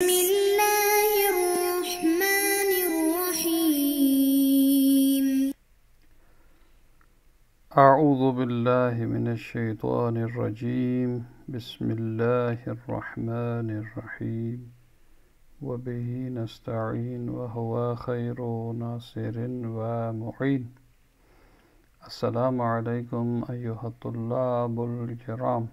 بسم الله الرحمن الرحيم. أعوذ بالله من الشيطان الرجيم. بسم الله الرحمن الرحيم وبه نستعين وهو خير ناصر ومعين. السلام علیکم ایھا الطلاب الکرام.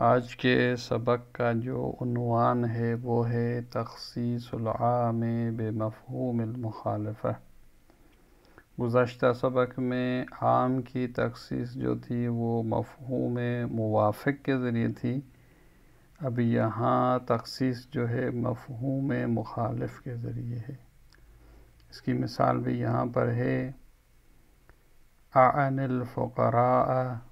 آج کے سبق کا جو عنوان ہے وہ ہے تخصیص العام بمفہوم المخالفہ. گزشتہ سبق میں عام کی تخصیص جو تھی وہ مفہوم موافق کے ذریعے تھی. اب یہاں تخصیص جو ہے مفہوم مخالف کے ذریعے ہے. اس کی مثال بھی یہاں پر ہے، اعن الفقراء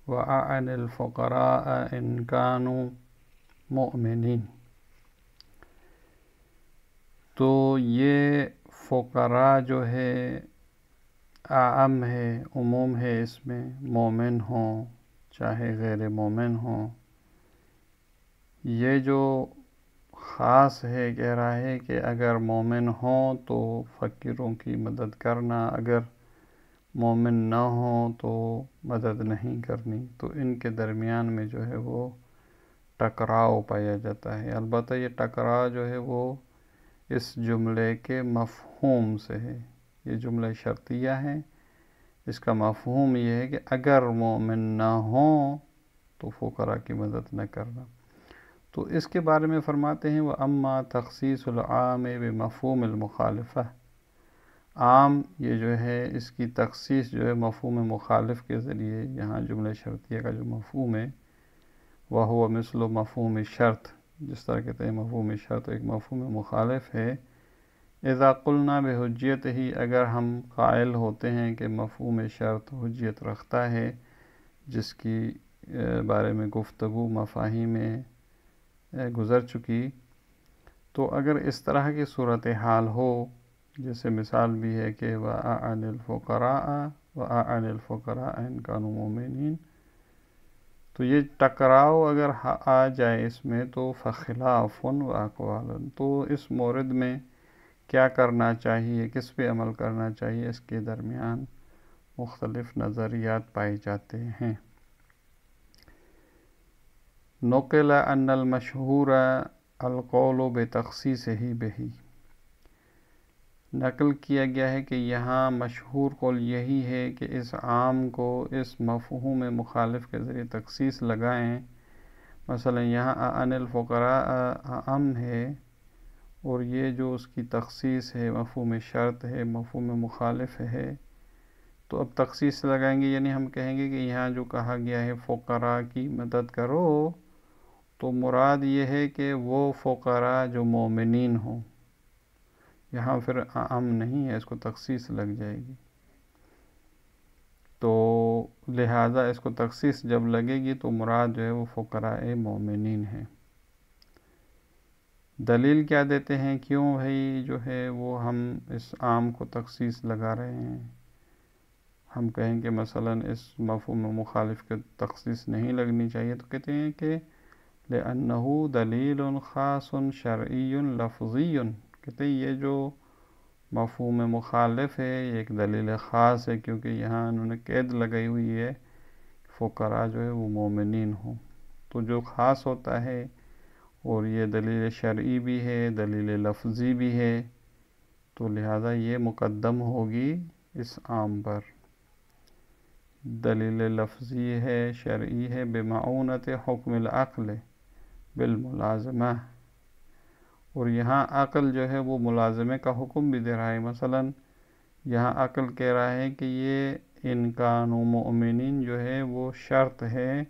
وَأَعْنِ الْفُقَرَاءَ إِنْ كَانُوا مُؤْمِنِينَ. تو یہ فقراء جو ہے عام ہے، عموم ہے، اس میں مومن ہوں چاہے غیر مومن ہوں. یہ جو خاص ہے کہہ رہا ہے کہ اگر مومن ہوں تو فقیروں کی مدد کرنا، اگر مومن نہ ہوں تو مدد نہیں کرنی. تو ان کے درمیان میں جو ہے وہ ٹکراؤ پایا جاتا ہے. البتہ یہ ٹکراؤ جو ہے وہ اس جملے کے مفہوم سے ہے. یہ جملہ شرطیہ ہے، اس کا مفہوم یہ ہے کہ اگر مومن نہ ہوں تو فقراء کی مدد نہ کرنا. تو اس کے بارے میں فرماتے ہیں وَأَمَّا تَخْصِيصُ الْعَامِ بِمَفْهُومِ الْمُخَالَفَةِ. عام یہ جو ہے اس کی تخصیص جو ہے مفہوم مخالف کے ذریعے. یہاں جملہ شرطیہ کا جو مفہوم ہے وَهُوَ مِثْلُ مفہوم شرط، جس طرح کہتے ہیں مفہوم شرط ایک مفہوم مخالف ہے. اذا قلنا بحجیتہ، اگر ہم قائل ہوتے ہیں کہ مفہوم شرط حجیت رکھتا ہے، جس کی بارے میں گفتگو مفاہیم میں گزر چکی. تو اگر اس طرح کی صورتحال ہو، جیسے مثال بھی ہے کہ وَأَعْنِ الْفُقَرَاءَ وَأَعْنِ الْفُقَرَاءَ إِنْ كَانُوا مُؤْمِنِينَ، تو یہ ٹکراؤ اگر آ جائے اس میں تو فَخِلَافٌ وَأَقْوَالٌ. تو اس مورد میں کیا کرنا چاہیے، کس پہ عمل کرنا چاہیے، اس کے درمیان مختلف نظریات پائے جاتے ہیں. نقل ان المشہور القول بتخصیصہ بہ، نقل کیا گیا ہے کہ یہاں مشہور قول یہی ہے کہ اس عام کو اس مفہوم مخالف کے ذریعے تخصیص لگائیں. مثلا یہاں اعن الفقراء عام ہے اور یہ جو اس کی تخصیص ہے مفہوم شرط ہے، مفہوم مخالف ہے. تو اب تخصیص لگائیں گے یعنی ہم کہیں گے کہ یہاں جو کہا گیا ہے فقراء کی مدد کرو، تو مراد یہ ہے کہ وہ فقراء جو مومنین ہوں. یہاں پھر عام نہیں ہے، اس کو تخصیص لگ جائے گی. تو لہٰذا اس کو تخصیص جب لگے گی تو مراد جو ہے وہ فقراء مومنین ہے. دلیل کیا دیتے ہیں، کیوں بھائی جو ہے وہ ہم اس عام کو تخصیص لگا رہے ہیں. ہم کہیں کہ مثلا اس مفہوم مخالف کے تخصیص نہیں لگنی چاہیے، تو کہتے ہیں کہ لأنه دلیل خاص شرعی لفظی. کہتے ہیں یہ جو مفہوم مخالف ہے یہ ایک دلیل خاص ہے، کیونکہ یہاں انہوں نے قید لگائی ہوئی ہے فقراء جو ہے وہ مومنین ہوں. تو جو خاص ہوتا ہے اور یہ دلیل شرعی بھی ہے، دلیل لفظی بھی ہے، تو لہذا یہ مقدم ہوگی اس عام پر. دلیل لفظی ہے، شرعی ہے، بمعونت حکم العقل بالملازمہ. اور یہاں عقل جو ہے وہ ملازمے کا حکم بھی دے رہا ہے. مثلا یہاں عقل کہہ رہا ہے کہ یہ ان کانوا مؤمنین جو ہے وہ شرط ہے،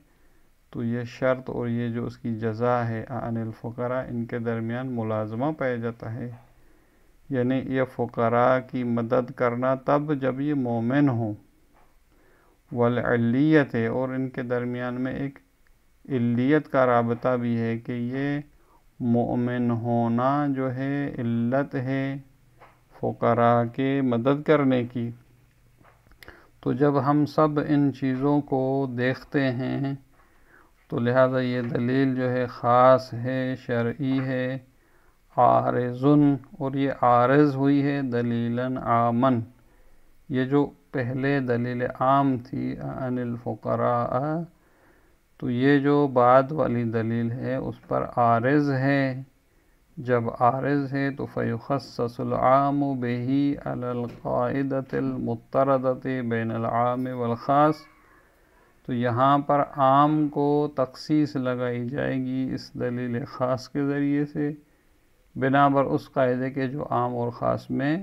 تو یہ شرط اور یہ جو اس کی جزا ہے عن الفقراء، ان کے درمیان ملازمہ پایا جاتا ہے. یعنی یہ فقراء کی مدد کرنا تب جب یہ مومن ہوں. والعلیت ہے، اور ان کے درمیان میں ایک علیت کا رابطہ بھی ہے کہ یہ مومن ہونا جو ہے علت ہے فقراء کے مدد کرنے کی. تو جب ہم سب ان چیزوں کو دیکھتے ہیں تو لہذا یہ دلیل جو ہے خاص ہے، شرعی ہے، عارضن، اور یہ عارض ہوئی ہے دلیلاً عامن. یہ جو پہلے دلیل عام تھی عن الفقراء، تو یہ جو بعد والی دلیل ہے اس پر عارض ہے. جب عارض ہے تو فیخصص العام بہ علی القاعدۃ المضطردۃ بین العام والخاص، تو یہاں پر عام کو تخصیص لگائی جائے گی اس دلیل خاص کے ذریعے سے، بنا بر اس قاعدے کے جو عام اور خاص میں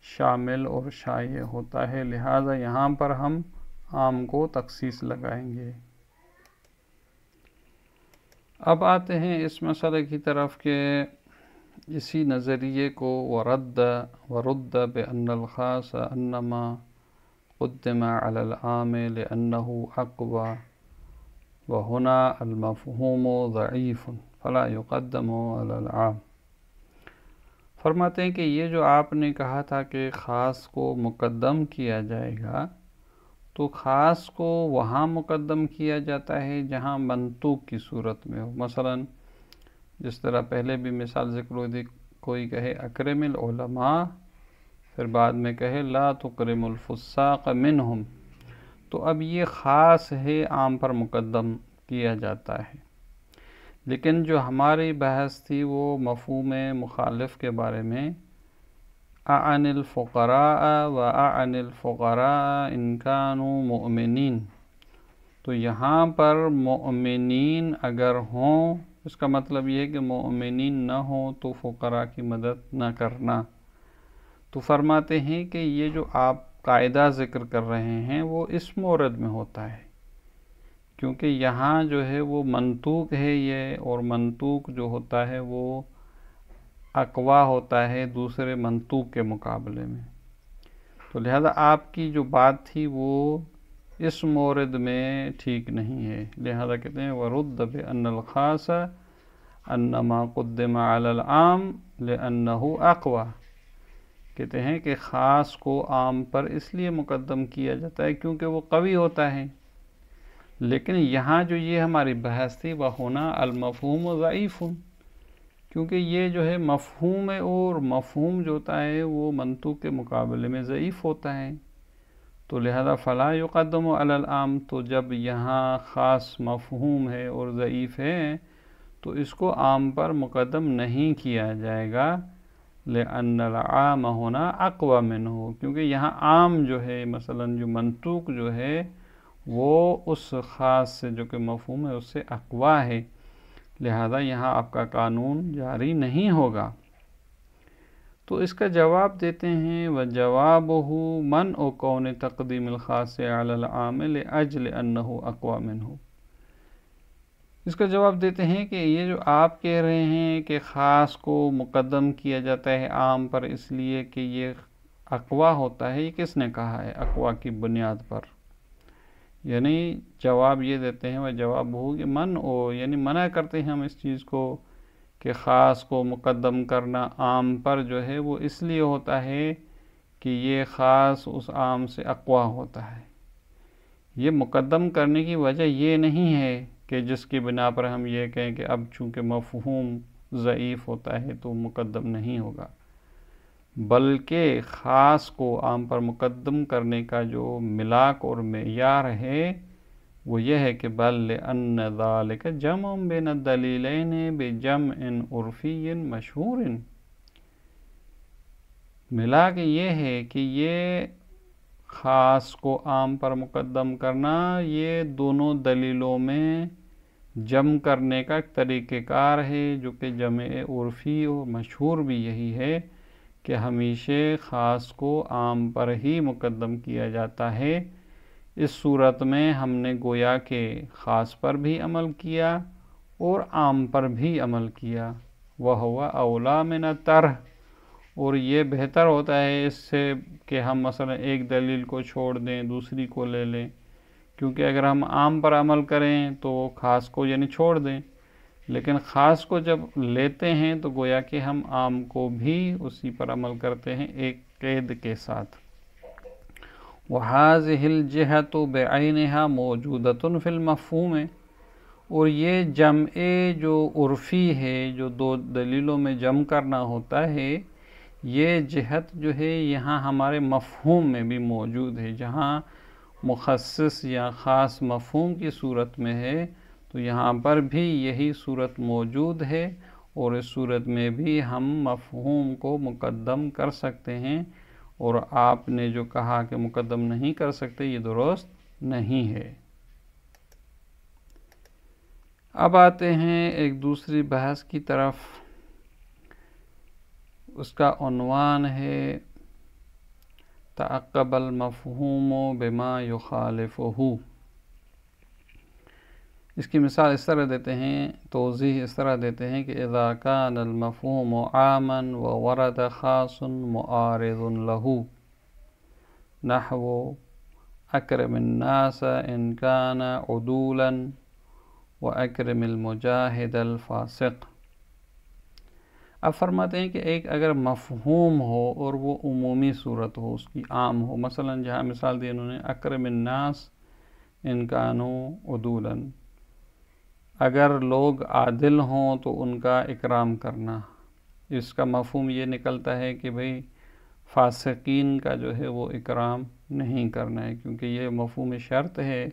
شامل اور شائع ہوتا ہے. لہذا یہاں پر ہم عام کو تخصیص لگائیں گے. اب آتے ہیں اس مسئلے کی طرف کہ اسی نظریے کو ورد بأن الخاص انما قدم على العام لأنه اقوى وهنا المفہوم ضعیف فلا يقدم على العام. فرماتے ہیں کہ یہ جو آپ نے کہا تھا کہ خاص کو مقدم کیا جائے گا، تو خاص کو وہاں مقدم کیا جاتا ہے جہاں منطوق کی صورت میں ہو. مثلا جس طرح پہلے بھی مثال ذکر ہوئی، کوئی کہے اکرم العلماء، پھر بعد میں کہے لا تکرم الفساق منہم، تو اب یہ خاص ہے، عام پر مقدم کیا جاتا ہے. لیکن جو ہماری بحث تھی وہ مفہوم مخالف کے بارے میں، اعن الفقراء و اعن الفقراء ان کانوا مؤمنین، تو یہاں پر مؤمنین اگر ہوں، اس کا مطلب یہ ہے کہ مؤمنین نہ ہوں تو فقراء کی مدد نہ کرنا. تو فرماتے ہیں کہ یہ جو آپ قاعدہ ذکر کر رہے ہیں وہ اس مورد میں ہوتا ہے، کیونکہ یہاں جو ہے وہ منطوق ہے یہ، اور منطوق جو ہوتا ہے وہ اقوا ہوتا ہے دوسرے منطوق کے مقابلے میں. تو لہذا آپ کی جو بات تھی وہ اس مورد میں ٹھیک نہیں ہے. لہذا کہتے ہیں وَرُدَّ بِأَنَّ الْخَاصَ أَنَّمَا قُدِّمَ عَلَى الْعَامِ لِأَنَّهُ أَقْوَى. کہتے ہیں کہ خاص کو عام پر اس لیے مقدم کیا جاتا ہے کیونکہ وہ قوی ہوتا ہے. لیکن یہاں جو یہ ہماری بحث تھی وَهُنَا الْمَفْهُومُ ضَعِيفٌ، کیونکہ یہ جو ہے مفہوم ہے، اور مفہوم جو ہوتا ہے وہ منطوق کے مقابلے میں ضعیف ہوتا ہے. تو لہذا فلا یقدم علی العام، تو جب یہاں خاص مفہوم ہے اور ضعیف ہے تو اس کو عام پر مقدم نہیں کیا جائے گا. لأن العام ہونا اقوى منہ، کیونکہ یہاں عام جو ہے مثلا جو منطوق جو ہے وہ اس خاص سے جو کہ مفہوم ہے اس سے اقوی ہے، لہذا یہاں آپ کا قانون جاری نہیں ہوگا. تو اس کا جواب دیتے ہیں وَجَوَابُهُ مَنْعُ كَوْنِ تَقْدِيمِ الْخَاصِ عَلَى الْعَامِ لِأَجْلِ أَنَّهُ أَقْوَى مِنْهُ. اس کا جواب دیتے ہیں کہ یہ جو آپ کہہ رہے ہیں کہ خاص کو مقدم کیا جاتا ہے عام پر اس لیے کہ یہ اقوی ہوتا ہے، یہ کس نے کہا ہے اقوی کی بنیاد پر؟ یعنی جواب یہ دیتے ہیں وہ جواب ہو کہ یعنی منع کرتے ہیں ہم اس چیز کو کہ خاص کو مقدم کرنا عام پر جو ہے وہ اس لیے ہوتا ہے کہ یہ خاص اس عام سے اقوی ہوتا ہے. یہ مقدم کرنے کی وجہ یہ نہیں ہے کہ جس کی بنا پر ہم یہ کہیں کہ اب چونکہ مفہوم ضعیف ہوتا ہے تو مقدم نہیں ہوگا، بلکہ خاص کو عام پر مقدم کرنے کا جو ملاک اور معیار ہے وہ یہ ہے کہ بل لأن ذلك جمع بین الدلیلین بجمع عرفی مشہور. ملاک یہ ہے کہ یہ خاص کو عام پر مقدم کرنا یہ دونوں دلیلوں میں جمع کرنے کا ایک طریقہ کار ہے جو کہ جمع عرفی اور مشہور بھی یہی ہے کہ ہمیشہ خاص کو عام پر ہی مقدم کیا جاتا ہے. اس صورت میں ہم نے گویا کہ خاص پر بھی عمل کیا اور عام پر بھی عمل کیا. وَهُوَ أَوْلَى مِنَ الطَّرْحِ، اور یہ بہتر ہوتا ہے اس سے کہ ہم مثلا ایک دلیل کو چھوڑ دیں دوسری کو لے لیں، کیونکہ اگر ہم عام پر عمل کریں تو خاص کو یعنی چھوڑ دیں، لیکن خاص کو جب لیتے ہیں تو گویا کہ ہم عام کو بھی اسی پر عمل کرتے ہیں ایک قید کے ساتھ. وَهَذِهِ الْجِهَةُ بِعَيْنِهَا مَوْجُودَةٌ فِي الْمَفْهُومِ، اور یہ جمع جو عرفی ہے، جو دو دلیلوں میں جمع کرنا ہوتا ہے، یہ جہت جو ہے یہاں ہمارے مفہوم میں بھی موجود ہے۔ جہاں مخصص یا خاص مفہوم کی صورت میں ہے تو یہاں پر بھی یہی صورت موجود ہے، اور اس صورت میں بھی ہم مفہوم کو مقدم کر سکتے ہیں، اور آپ نے جو کہا کہ مقدم نہیں کر سکتے یہ درست نہیں ہے۔ اب آتے ہیں ایک دوسری بحث کی طرف، اس کا عنوان ہے تعقب المفہوم بما یخالفہ۔ اس کی مثال اس طرح دیتے ہیں، توضیح اس طرح دیتے ہیں کہ اذا کان المفہوم عاما وورد خاص معارض له نحو اکرم الناس ان کان عدولا واکرم المجاہد الفاسق۔ اب فرماتے ہیں کہ ایک اگر مفہوم ہو اور وہ عمومی صورت ہو، اس کی عام ہو، مثلا جہاں مثال دی انہوں نے اکرم الناس ان کانوا عدولا، اگر لوگ عادل ہوں تو ان کا اکرام کرنا، اس کا مفہوم یہ نکلتا ہے کہ بھئی فاسقین کا جو ہے وہ اکرام نہیں کرنا ہے، کیونکہ یہ مفہوم شرط ہے،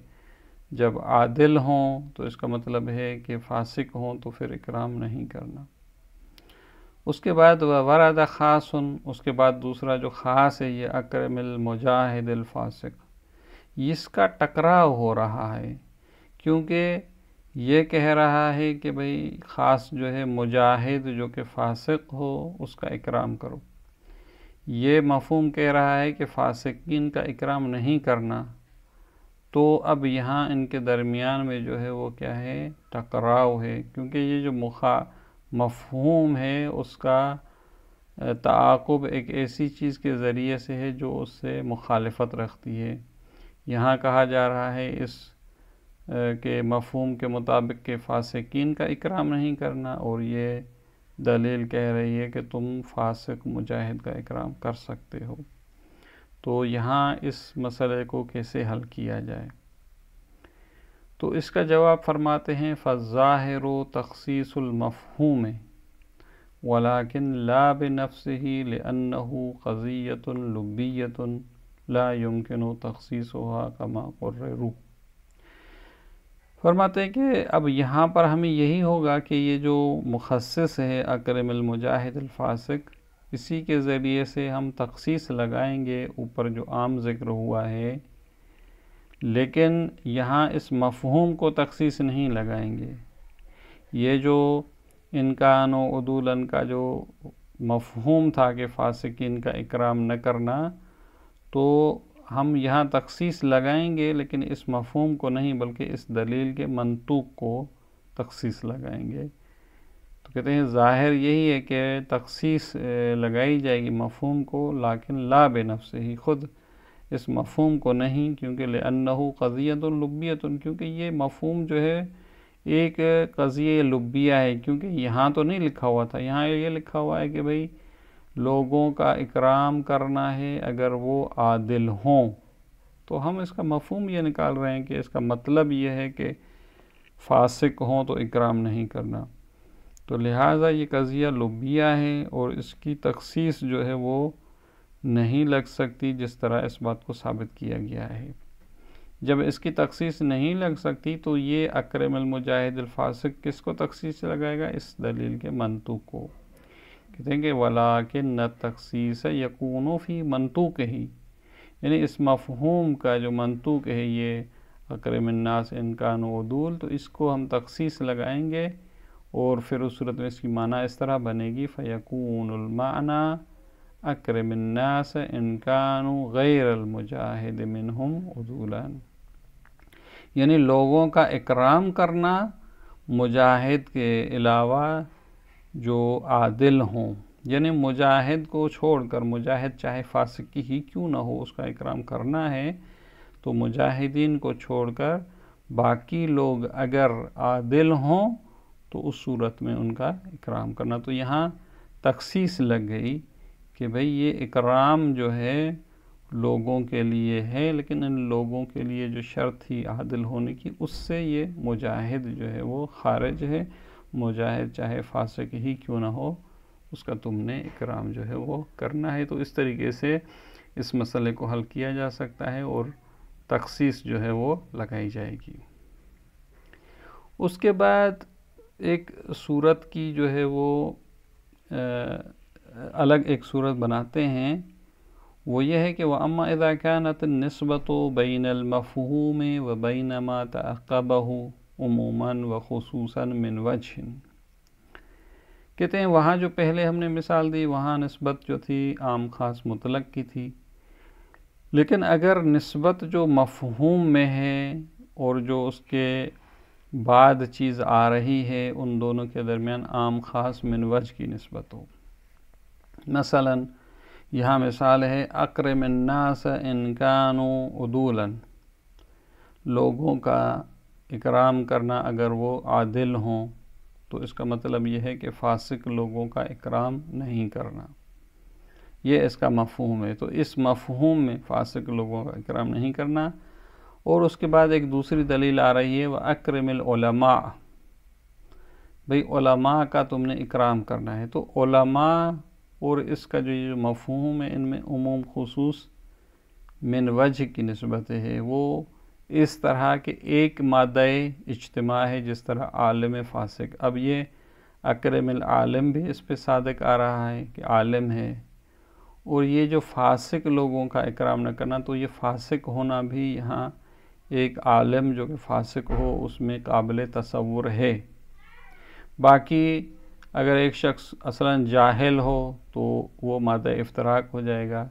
جب عادل ہوں تو اس کا مطلب ہے کہ فاسق ہوں تو پھر اکرام نہیں کرنا۔ اس کے بعد وورد خاص، اس کے بعد دوسرا جو خاص ہے یہ اکرم المجاہد الفاسق، اس کا ٹکراؤ ہو رہا ہے، کیونکہ یہ کہہ رہا ہے کہ بھئی خاص جو ہے مجاہد جو کہ فاسق ہو اس کا اکرام کرو، یہ مفہوم کہہ رہا ہے کہ فاسقین کا اکرام نہیں کرنا، تو اب یہاں ان کے درمیان میں جو ہے وہ کیا ہے، ٹکراؤ ہے، کیونکہ یہ جو مفہوم ہے اس کا تعاقب ایک ایسی چیز کے ذریعے سے ہے جو اس سے مخالفت رکھتی ہے۔ یہاں کہا جا رہا ہے اس کے مفہوم کے مطابق کہ فاسقین کا اکرام نہیں کرنا، اور یہ دلیل کہہ رہی ہے کہ تم فاسق مجاہد کا اکرام کر سکتے ہو۔ تو یہاں اس مسئلے کو کیسے حل کیا جائے؟ تو اس کا جواب فرماتے ہیں فَالظَّاهِرُ تَخْصِيصُ الْمَفْهُومِ وَلَكِنْ لَا بِنَفْسِهِ لِأَنَّهُ قَضِيَّةٌ لُبِّيَّةٌ لَا يُمْكِنُ تَخْصِيصُهَا كَمَا قُرِّرُ۔ فرماتے ہیں کہ اب یہاں پر ہمیں یہی ہوگا کہ یہ جو مخصص ہے اکرم المجاہد الفاسق، اسی کے ذریعے سے ہم تخصیص لگائیں گے اوپر جو عام ذکر ہوا ہے، لیکن یہاں اس مفہوم کو تخصیص نہیں لگائیں گے۔ یہ جو انکان و عدولن کا جو مفہوم تھا کہ فاسقین کا اکرام نہ کرنا، تو ہم یہاں تخصیص لگائیں گے لیکن اس مفہوم کو نہیں، بلکہ اس دلیل کے منطوق کو تخصیص لگائیں گے۔ تو کہتے ہیں ظاہر یہی ہے کہ تخصیص لگائی جائے گی مفہوم کو، لیکن لا بنفسہ ہی، خود اس مفہوم کو نہیں، کیونکہ لأنہ قضیۃ لبیۃ، کیونکہ یہ مفہوم جو ہے ایک قضیہ لبیہ ہے، کیونکہ یہاں تو نہیں لکھا ہوا تھا، یہاں یہ لکھا ہوا ہے کہ بھئی لوگوں کا اکرام کرنا ہے اگر وہ عادل ہوں، تو ہم اس کا مفہوم یہ نکال رہے ہیں کہ اس کا مطلب یہ ہے کہ فاسق ہوں تو اکرام نہیں کرنا، تو لہٰذا یہ قضیہ لبیہ ہے اور اس کی تخصیص جو ہے وہ نہیں لگ سکتی، جس طرح اس بات کو ثابت کیا گیا ہے۔ جب اس کی تخصیص نہیں لگ سکتی تو یہ اکرم المجاہد الفاسق کس کو تخصیص لگائے گا؟ اس دلیل کے منطوق کو۔ کہتے ہیں کہ وَلَٰكِنَّ التَّخْصِيصَ يَكُونُ فِي مَنْطُوقِهِ، یعنی اس مفہوم کا جو منطوق ہے یہ اکرم الناس ان کانوا عدول، تو اس کو ہم تخصیص لگائیں گے، اور پھر اس صورت میں اس کی معنی اس طرح بنے گی فَيَكُونُ الْمَعْنَى اکرم الناس ان کانوا غیر المجاہد منہم عدولا، یعنی لوگوں کا اکرام کرنا مجاہد کے علاوہ جو عادل ہوں، یعنی مجاہد کو چھوڑ کر، مجاہد چاہے فاسق ہی کیوں نہ ہو اس کا اکرام کرنا ہے، تو مجاہدین کو چھوڑ کر باقی لوگ اگر عادل ہوں تو اس صورت میں ان کا اکرام کرنا۔ تو یہاں تخصیص لگ گئی کہ بھئی یہ اکرام جو ہے لوگوں کے لیے ہے، لیکن ان لوگوں کے لیے جو شرط تھی عادل ہونے کی، اس سے یہ مجاہد جو ہے وہ خارج ہے۔ مجاہد چاہے فاسق ہی کیوں نہ ہو، اس کا تم نے اکرام جو ہے وہ کرنا ہے۔ تو اس طریقے سے اس مسئلے کو حل کیا جا سکتا ہے اور تخصیص جو ہے وہ لگائی جائے گی۔ اس کے بعد ایک صورت کی جو ہے وہ الگ ایک صورت بناتے ہیں، وہ یہ ہے کہ وَأَمَّا إِذَا كَانَتِ النِّسْبَةُ بَيْنَ الْمَفْهُومِ وَبَيْنَ مَا تَعَقَّبَهُ عُمُومًا وَخُصُوصًا مِنْ وَجْهٍ۔ کہتے ہیں وہاں جو پہلے ہم نے مثال دی، وہاں نسبت جو تھی عام خاص مطلق کی تھی، لیکن اگر نسبت جو مفہوم میں ہے اور جو اس کے بعد چیز آ رہی ہے، ان دونوں کے درمیان عام خاص من وجہ کی نسبت ہو، مثلا یہاں مثال ہے اکرم الناس ان کانوا عدولا، لوگوں کا اکرام کرنا اگر وہ عادل ہوں، تو اس کا مطلب یہ ہے کہ فاسق لوگوں کا اکرام نہیں کرنا، یہ اس کا مفہوم ہے۔ تو اس مفہوم میں فاسق لوگوں کا اکرام نہیں کرنا، اور اس کے بعد ایک دوسری دلیل آ رہی ہے وَأَكْرِمِ الْعُلَمَاءَ، بھئی علماء کا تم نے اکرام کرنا ہے۔ تو علماء اور اس کا جو یہ مفہوم ہے، ان میں عموم خصوص من وجہ کی نسبت ہے، وہ اس طرح کہ ایک مادہ اجتماع ہے، جس طرح عالم فاسق۔ اب یہ اکرم العالم بھی اس پہ صادق آ رہا ہے کہ عالم ہے، اور یہ جو فاسق لوگوں کا اکرام نہ کرنا، تو یہ فاسق ہونا بھی یہاں ایک عالم جو کہ فاسق ہو اس میں قابل تصور ہے۔ باقی اگر ایک شخص اصلاً جاہل ہو تو وہ مادہ افتراق ہو جائے گا،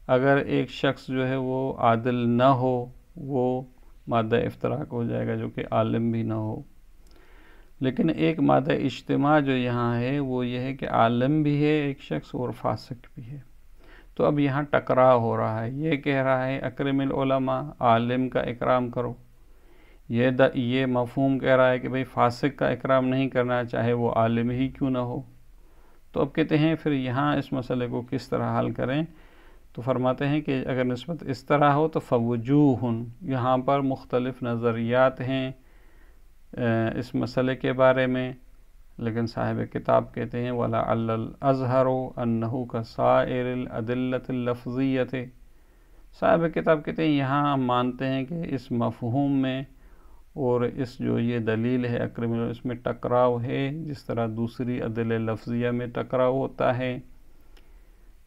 اگر ایک شخص جو ہے وہ عادل نہ ہو وہ مادہ افتراق ہو جائے گا، جو کہ عالم بھی نہ ہو۔ لیکن ایک مادہ اجتماع جو یہاں ہے وہ یہ ہے کہ عالم بھی ہے ایک شخص اور فاسق بھی ہے۔ تو اب یہاں ٹکراؤ ہو رہا ہے، یہ کہہ رہا ہے اکرم العلماء، عالم کا اکرام کرو، یہ مفہوم کہہ رہا ہے کہ بھئی فاسق کا اکرام نہیں کرنا چاہے وہ عالم ہی کیوں نہ ہو۔ تو اب کہتے ہیں پھر یہاں اس مسئلے کو کس طرح حل کریں، تو فرماتے ہیں کہ اگر نسبت اس طرح ہو تو فوجوہ، یہاں پر مختلف نظریات ہیں اس مسئلے کے بارے میں، لیکن صاحب کتاب کہتے ہیں وَلَعَلَّ الْأَظْهَرُ أَنَّهُ كَسَائِرِ الْأَدِلَّةِ الْلَفْظِيَّةِ، صاحب کتاب کہتے ہیں یہاں ہم مانتے ہیں کہ اس مفہوم میں اور اس جو یہ دلیل ہے اکرم، اس میں ٹکراؤ ہے، جس طرح دوسری ادلہ لفظیہ میں ٹکراؤ ہوتا ہے۔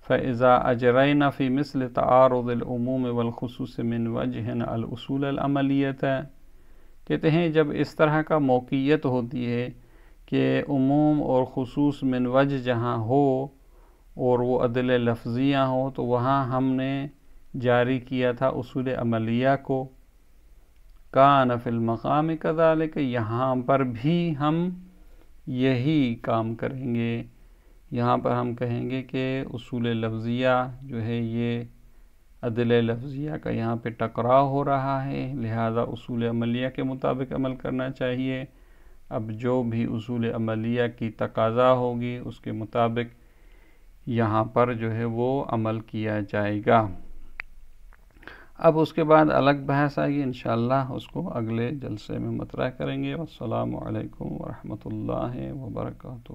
فَإِذَا أَجْرَيْنَا فِي مِثْلِ تَعَارُضِ الْعُمُومِ وَالْخُصُوصِ مِنْ وَجْهٍ الْأُصُولَ الْعَمَلِيَّةَ، کہتے ہیں جب اس طرح کا موقعیت ہوتی ہے کہ عموم اور خصوص من وجہ جہاں ہو اور وہ ادلہ لفظیاں ہوں، تو وہاں ہم نے جاری کیا تھا اصول عملیہ کو، کان فی المقام کذالک، یہاں پر بھی ہم یہی کام کریں گے، یہاں پر ہم کہیں گے کہ اصول لفظیہ جو ہے یہ ادلہ لفظیہ کا یہاں پہ ٹکراؤ ہو رہا ہے، لہذا اصول عملیہ کے مطابق عمل کرنا چاہیے۔ اب جو بھی اصول عملیہ کی تقاضا ہوگی اس کے مطابق یہاں پر جو ہے وہ عمل کیا جائے گا۔ اب اس کے بعد الگ بحث آئے گی انشاءاللہ، اس کو اگلے جلسے میں مطرح کریں گے۔ والسلام علیکم ورحمۃ اللہ وبرکاتہ۔